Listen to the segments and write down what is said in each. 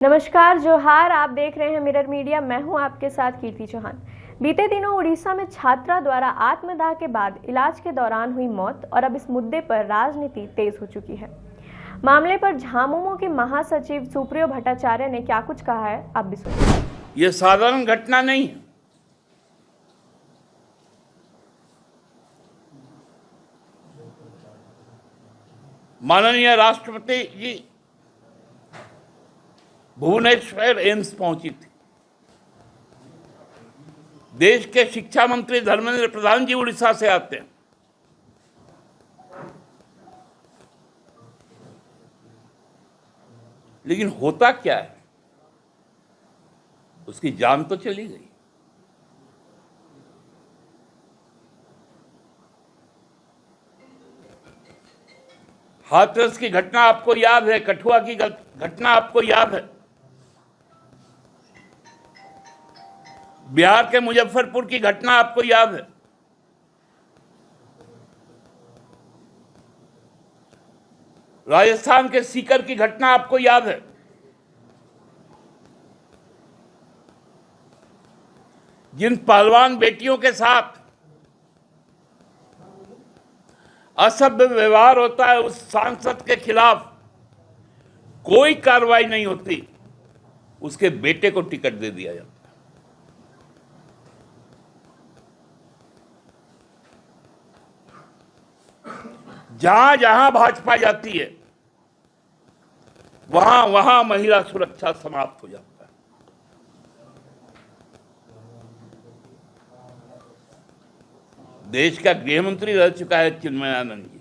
नमस्कार, जोहार। आप देख रहे हैं मिरर मीडिया। मैं हूं आपके साथ कीर्ति चौहान। बीते दिनों उड़ीसा में छात्रा द्वारा आत्मदाह के बाद इलाज के दौरान हुई मौत और अब इस मुद्दे पर राजनीति तेज हो चुकी है। मामले पर झामुमो के महासचिव सुप्रियो भट्टाचार्य ने क्या कुछ कहा है, आप भी सुनिए। ये साधारण घटना नहीं है। माननीय राष्ट्रपति जी भुवनेश्वर एम्स पहुंची थी। देश के शिक्षा मंत्री धर्मेंद्र प्रधान जी उड़ीसा से आते हैं। लेकिन होता क्या है, उसकी जान तो चली गई। हाथरस की घटना आपको याद है, कठुआ की घटना आपको याद है, बिहार के मुजफ्फरपुर की घटना आपको याद है। राजस्थान के सीकर की घटना आपको याद है। जिन पहलवान बेटियों के साथ असभ्य व्यवहार होता है, उस सांसद के खिलाफ कोई कार्रवाई नहीं होती, उसके बेटे को टिकट दे दिया जाता है। जहां जहां भाजपा जाती है, वहां वहां महिला सुरक्षा समाप्त हो जाता है। देश का गृह मंत्री रह चुका है चिन्मयानंद जी,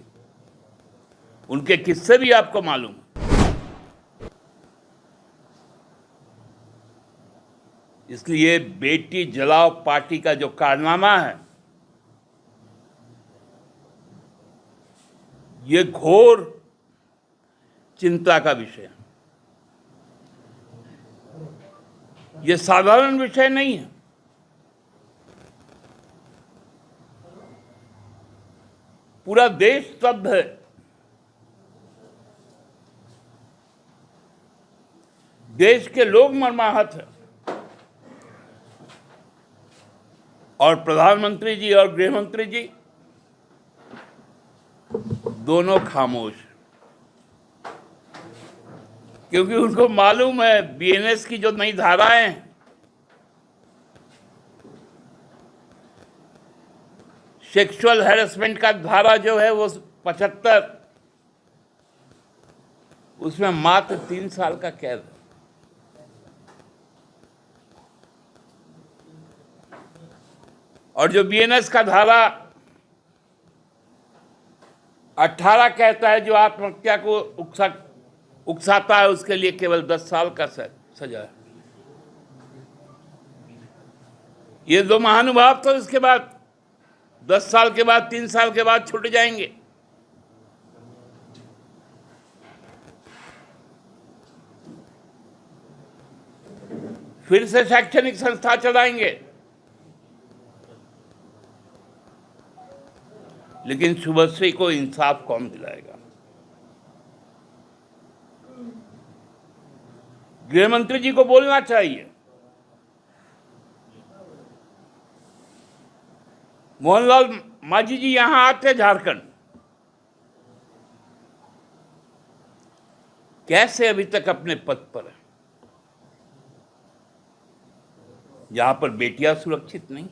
उनके किस्से भी आपको मालूम है। इसलिए बेटी जलाओ पार्टी का जो कारनामा है, ये घोर चिंता का विषय है। ये साधारण विषय नहीं है। पूरा देश स्तब्ध है। देश के लोग मर्माहत हैं और प्रधानमंत्री जी और गृह मंत्री जी दोनों खामोश, क्योंकि उनको मालूम है बीएनएस की जो नई धाराएं हैं, सेक्सुअल हैरेसमेंट का धारा जो है वो 75, उसमें मात्र 3 साल का कैद है। और जो बीएनएस का धारा 18 कहता है, जो आत्महत्या को उकसाता है, उसके लिए केवल 10 साल का सजा है। ये दो महानुभाव तो इसके बाद 10 साल के बाद, 3 साल के बाद छूट जाएंगे। फिर से शैक्षणिक संस्था चलाएंगे। लेकिन शुभश्री को इंसाफ कौन दिलाएगा? गृह मंत्री जी को बोलना चाहिए। मोहनलाल मांझी जी यहां आते झारखंड, कैसे अभी तक अपने पद पर है, जहां पर बेटियां सुरक्षित नहीं,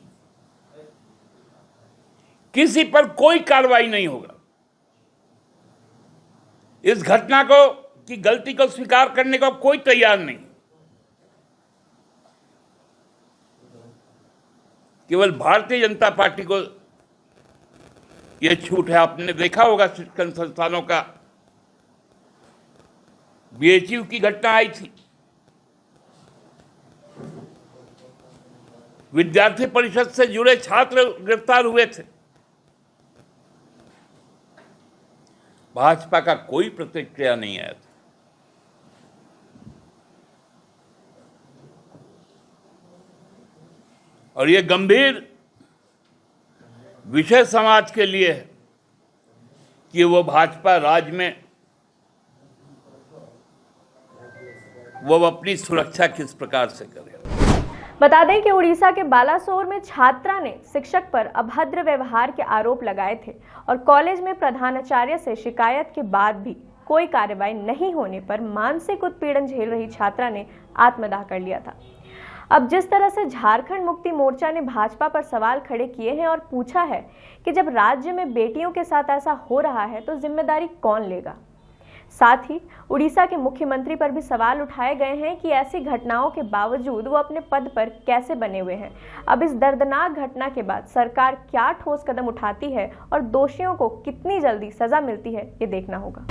किसी पर कोई कार्रवाई नहीं होगा। इस घटना को की गलती को स्वीकार करने को कोई तैयार नहीं। केवल भारतीय जनता पार्टी को यह छूट है। आपने देखा होगा शिक्षण संस्थानों का, बीएचयू की घटना आई थी, विद्यार्थी परिषद से जुड़े छात्र गिरफ्तार हुए थे, भाजपा का कोई प्रतिक्रिया नहीं आया था। और यह गंभीर विषय समाज के लिए है कि वो भाजपा राज में वो अपनी सुरक्षा किस प्रकार से करें। बता दें कि उड़ीसा के बालासोर में छात्रा ने शिक्षक पर अभद्र व्यवहार के आरोप लगाए थे और कॉलेज में प्रधानाचार्य से शिकायत के बाद भी कोई कार्रवाई नहीं होने पर मानसिक उत्पीड़न झेल रही छात्रा ने आत्मदाह कर लिया था। अब जिस तरह से झारखंड मुक्ति मोर्चा ने भाजपा पर सवाल खड़े किए हैं और पूछा है कि जब राज्य में बेटियों के साथ ऐसा हो रहा है तो जिम्मेदारी कौन लेगा। साथ ही उड़ीसा के मुख्यमंत्री पर भी सवाल उठाए गए हैं कि ऐसी घटनाओं के बावजूद वो अपने पद पर कैसे बने हुए हैं। अब इस दर्दनाक घटना के बाद सरकार क्या ठोस कदम उठाती है और दोषियों को कितनी जल्दी सजा मिलती है, ये देखना होगा।